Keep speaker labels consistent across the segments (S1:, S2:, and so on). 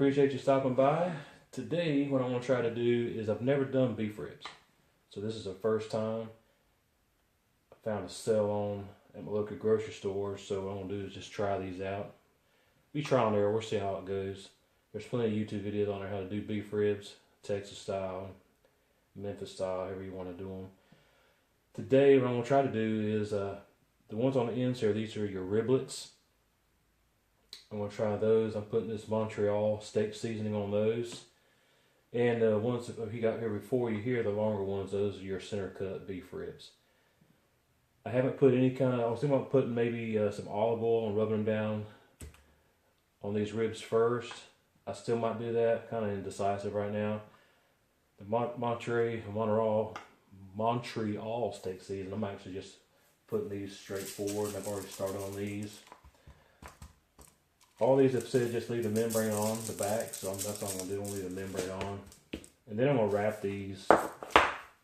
S1: appreciate you stopping by. Today, what I want to try to do is I've never done beef ribs. So this is the first time. I found a sale on at my local grocery store. So what I'm going to do is just try these out. We try and error. We'll see how it goes. There's plenty of YouTube videos on there how to do beef ribs. Texas style, Memphis style, however you want to do them. Today, what I'm going to try to do is the ones on the ends here, these are your riblets. I'm going to try those. I'm putting this Montreal steak seasoning on those. And the ones that you got here before you hear, the longer ones, those are your center cut beef ribs. I haven't put any kind of, I was thinking about putting maybe some olive oil and rubbing them down on these ribs first. I still might do that, kind of indecisive right now. The Montreal steak seasoning, I'm actually just putting these straight forward, and I've already started on these. All these have said just leave the membrane on the back, so that's what I'm going to do. I'm going to leave the membrane on. And then I'm going to wrap these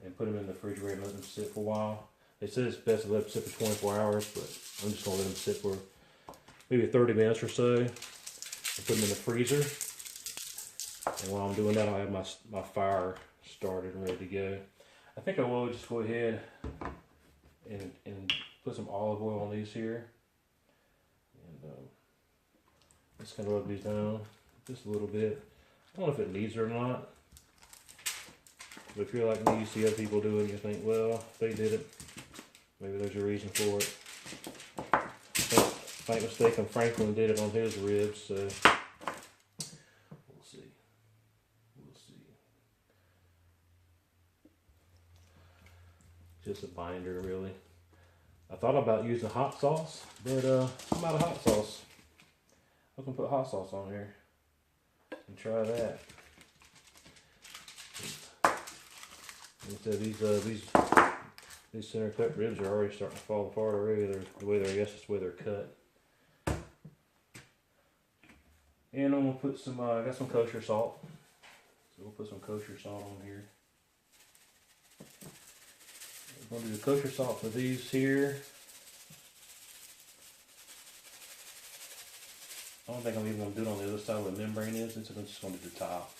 S1: and put them in the refrigerator and let them sit for a while. They said it's best to let them sit for 24 hours, but I'm just going to let them sit for maybe 30 minutes or so. And put them in the freezer. And while I'm doing that, I'll have my fire started and ready to go. I think I will just go ahead and put some olive oil on these here. And just kind of rub these down just a little bit. I don't know if it needs it or not. But if you're like me, you see other people do it and you think, well, if they did it, maybe there's a reason for it. If I'm not mistaken, Franklin did it on his ribs, so we'll see. We'll see. Just a binder, really. I thought about using hot sauce, but I'm out of hot sauce. I can put hot sauce on here and try that. Instead, these center cut ribs are already starting to fall apart already. The way they're, I guess it's the way they're cut. And I'm gonna put some. I got some kosher salt, so we'll put some kosher salt on here. I'm gonna do the kosher salt for these here. I don't think I'm even going to do it on the other side where the membrane is. It's just going to do the top.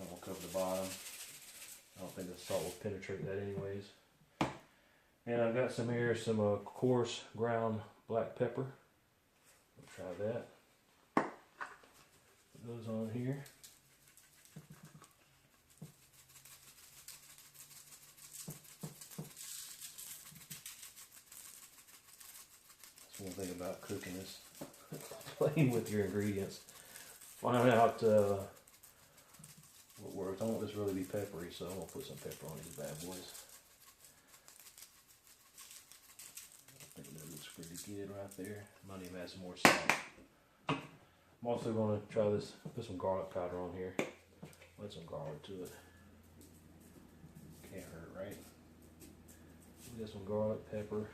S1: I'm going to cover the bottom. I don't think the salt will penetrate that anyways. And I've got some here, some coarse ground black pepper. I'll try that. Put those on here. That's one thing about cooking is playing with your ingredients. Find out what works. I want this really to be peppery, so I'm going to put some pepper on these bad boys. I think that looks pretty good right there. Might even add some more salt. I'm also going to try this, put some garlic powder on here. Add some garlic to it. Can't hurt, right? We got some garlic, pepper.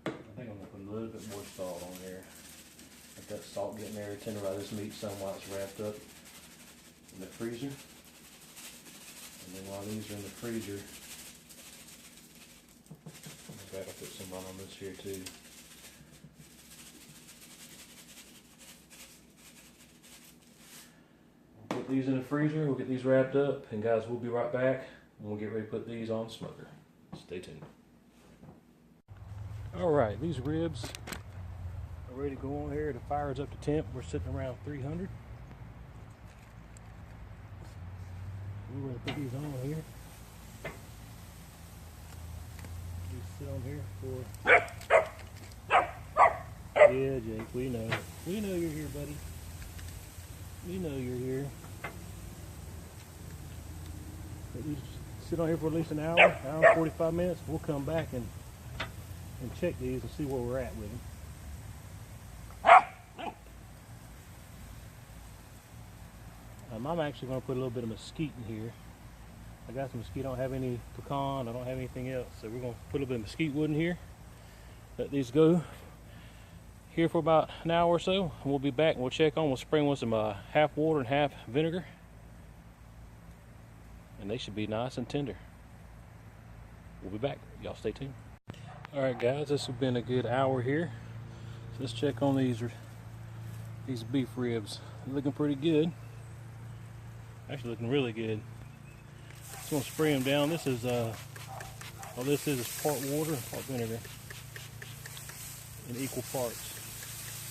S1: I think I'm going to put a little bit more salt on there. Let that salt get in there, tenderize this meat some while it's wrapped up in the freezer. And then while these are in the freezer, in fact, I'll put some on this here too. We'll put these in the freezer, we'll get these wrapped up, and guys, we'll be right back and we'll get ready to put these on the smoker. Stay tuned. Alright, these ribs are ready to go on here. The fire's up to temp. We're sitting around 300. We're going to put these on here. Just sit on here for... Yeah, Jake, we know. We know you're here, buddy. We know you're here. Let these sit on here for at least an hour and 45 minutes. We'll come back and check these and see where we're at with them. I'm actually going to put a little bit of mesquite in here. I got some mesquite. I don't have any pecan. I don't have anything else. So we're going to put a little bit of mesquite wood in here. Let these go here for about an hour or so. And we'll be back and we'll check on. We'll spray with some half water and half vinegar. And they should be nice and tender. We'll be back. Y'all stay tuned. Alright guys, this has been a good hour here. So let's check on these beef ribs. looking pretty good. Actually looking really good. Just gonna spray them down. This is all this is part water and part vinegar in equal parts.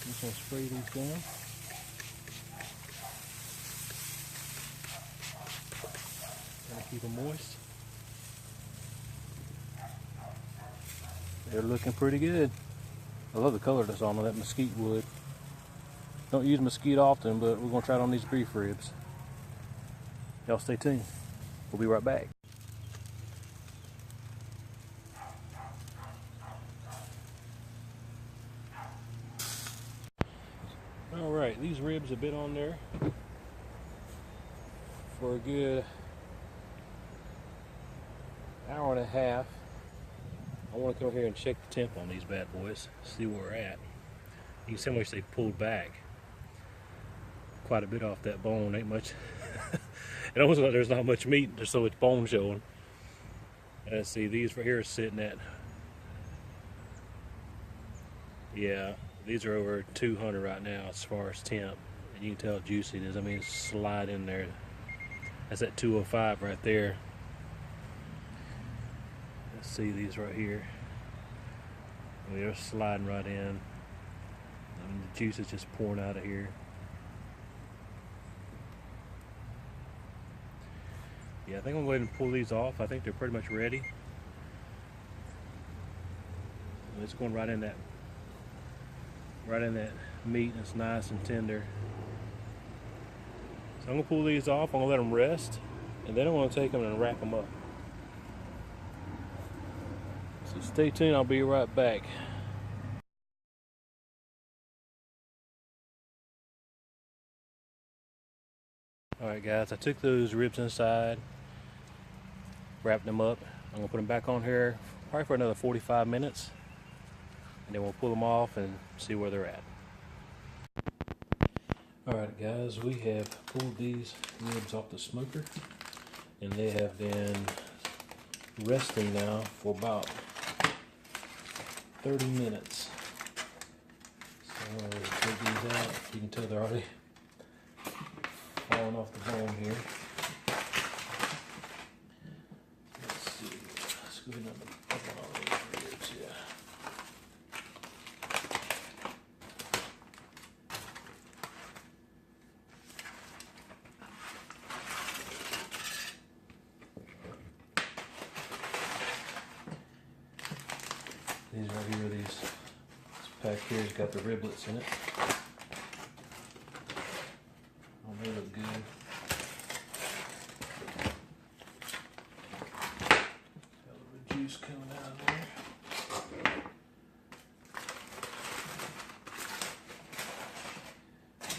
S1: I'm just gonna spray these down. Trying to keep them moist. They're looking pretty good. I love the color that's on that mesquite wood. Don't use mesquite often, but we're gonna try it on these beef ribs. Y'all stay tuned. We'll be right back. All right, these ribs have been on there for a good hour and a half. I want to come over here and check the temp on these bad boys, see where we're at. You can see how much they pulled back. Quite a bit off that bone, ain't much. It almost like there's not much meat, there's so much bone showing. Let's see, these right here are sitting at, yeah, these are over 200 right now as far as temp. And you can tell how juicy it is. I mean, it's slide in there. That's at 205 right there. Let's see these right here. I mean, they're sliding right in. I mean, the juice is just pouring out of here. Yeah, I think I'm going to go ahead and pull these off. I think they're pretty much ready. It's going right in that meat. It's nice and tender. So I'm going to pull these off. I'm going to let them rest, and then I'm going to take them and wrap them up. So stay tuned. I'll be right back. Alright guys, I took those ribs inside, wrapped them up. I'm going to put them back on here probably for another 45 minutes, and then we'll pull them off and see where they're at. Alright guys, we have pulled these ribs off the smoker, and they have been resting now for about 30 minutes. So I'm going to take these out. You can tell they're already falling off the bone here. Let's see. Let's go ahead and open all those ribs. Yeah. These right here, this pack here has got the riblets in it. Oh, they look good. Got a little bit of juice coming out of there.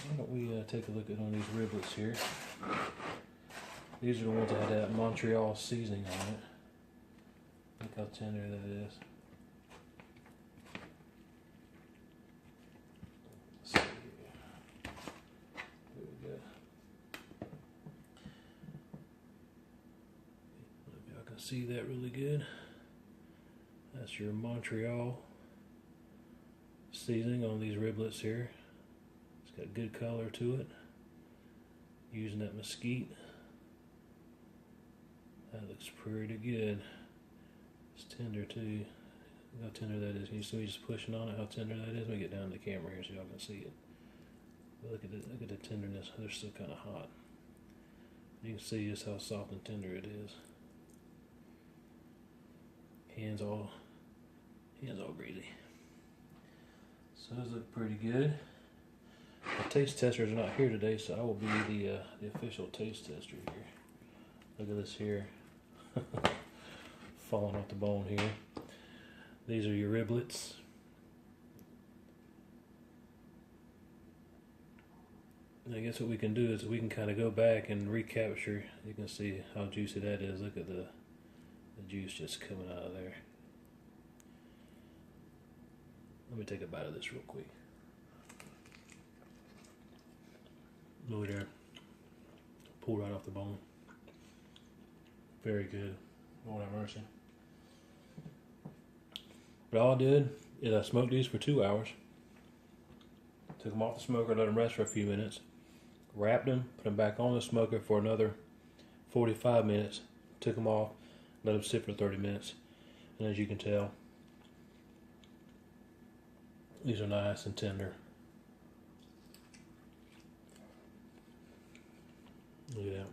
S1: Why don't we take a look at on these riblets here. These are the ones that had that Montreal seasoning on it. Look how tender that is. See that really good. That's your Montreal seasoning on these riblets here. It's got good color to it. Using that mesquite. That looks pretty good. It's tender too. Look how tender that is. Can you see me just pushing on it? How tender that is? Let me get down the camera here so y'all can see it. But look at the tenderness. They're still kind of hot. You can see just how soft and tender it is. Hands all greasy. So those look pretty good. The taste testers are not here today, so I will be the official taste tester here. Look at this here, falling off the bone here. These are your riblets. And I guess what we can do is we can kind of go back and recapture. You can see how juicy that is. Look at the juice just coming out of there. Let me take a bite of this real quick. Look there. Pull right off the bone. Very good. Lord have mercy. But all I did is I smoked these for 2 hours. Took them off the smoker, let them rest for a few minutes. wrapped them, put them back on the smoker for another 45 minutes, took them off, let them sit for 30 minutes, and as you can tell, these are nice and tender. Look at that.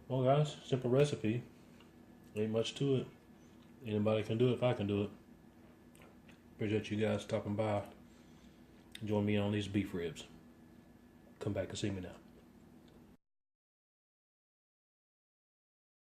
S1: Well guys, simple recipe. Ain't much to it. Anybody can do it if I can do it. Appreciate you guys stopping by. Join me on these beef ribs. Come back and see me now.